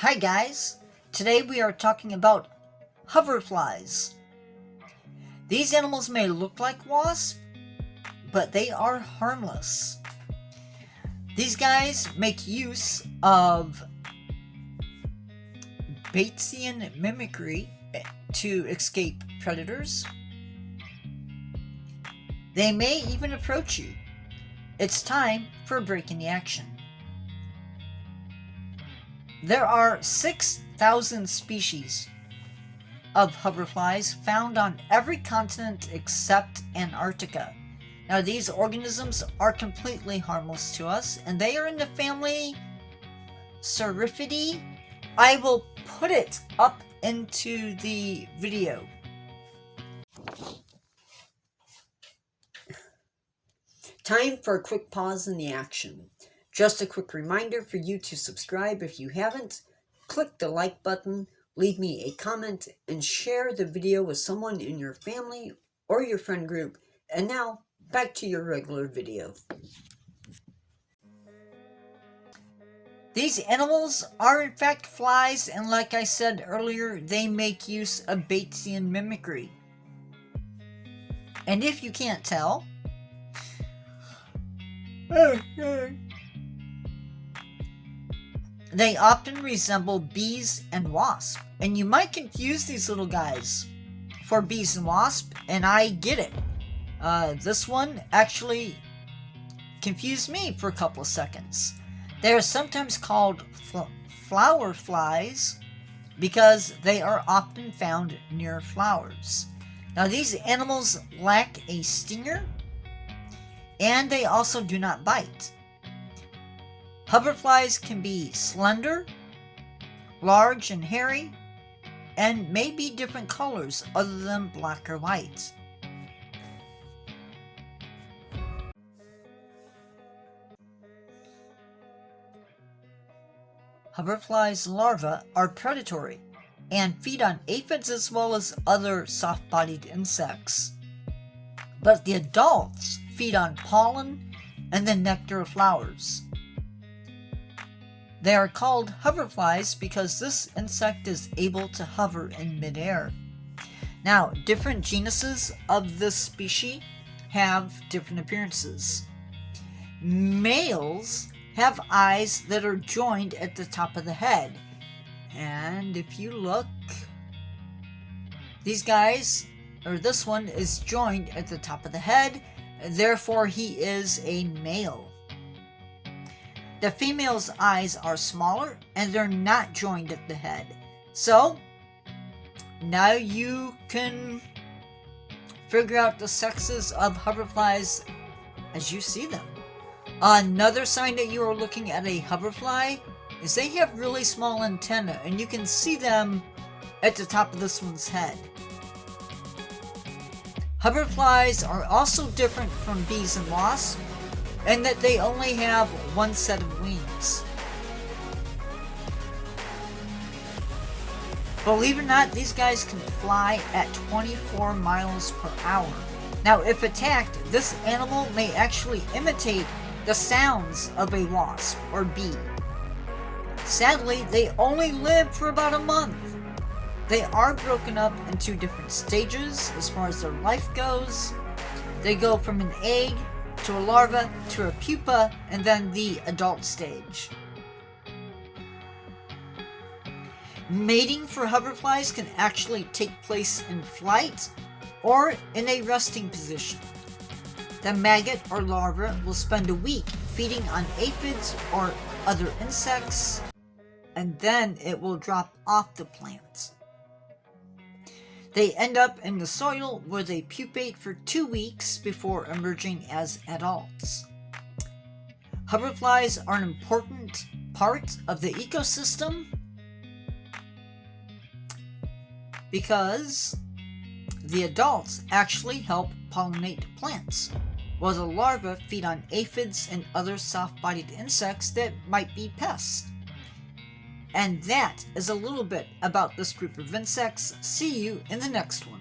Hi guys, today we are talking about hoverflies. These animals may look like wasps, but they are harmless. These guys make use of Bayesian mimicry to escape predators. They may even approach you. It's time for a break in the action. There are 6,000 species of hoverflies found on every continent except Antarctica. Now, these organisms are completely harmless to us, and they are in the family Seriphidae. I will put it up into the video. Time for a quick pause in the action. Just a quick reminder for you to subscribe if you haven't. Click the like button, leave me a comment, and share the video with someone in your family or your friend group. And now, back to your regular video. These animals are in fact flies, and like I said earlier, they make use of Bayesian mimicry. And if you can't tell, they often resemble bees and wasps, and you might confuse these little guys for bees and wasps, and I get it. This one actually confused me for a couple of seconds. They are sometimes called flower flies because they are often found near flowers. Now, these animals lack a stinger, and they also do not bite. Hoverflies can be slender, large and hairy, and may be different colors other than black or white. Hoverflies' larvae are predatory and feed on aphids as well as other soft-bodied insects. But the adults feed on pollen and the nectar of flowers. They are called hoverflies because this insect is able to hover in midair. Now, different genuses of this species have different appearances. Males have eyes that are joined at the top of the head. And if you look, these guys, or this one, is joined at the top of the head, therefore he is a male. The female's eyes are smaller and they're not joined at the head. So, now you can figure out the sexes of hoverflies as you see them. Another sign that you are looking at a hoverfly is they have really small antennae, and you can see them at the top of this one's head. Hoverflies are also different from bees and wasps, and that they only have one set of wings. Believe it or not, these guys can fly at 24 miles per hour. Now, if attacked, this animal may actually imitate the sounds of a wasp or bee. Sadly, they only live for about a month. They are broken up into different stages as far as their life goes. They go from an egg to a larva to a pupa and then the adult stage. Mating for hoverflies can actually take place in flight or in a resting position. The maggot or larva will spend a week feeding on aphids or other insects, and then it will drop off the plant. They end up in the soil where they pupate for 2 weeks before emerging as adults. Hoverflies are an important part of the ecosystem because the adults actually help pollinate plants, while the larvae feed on aphids and other soft-bodied insects that might be pests. And that is a little bit about this group of insects. See you in the next one.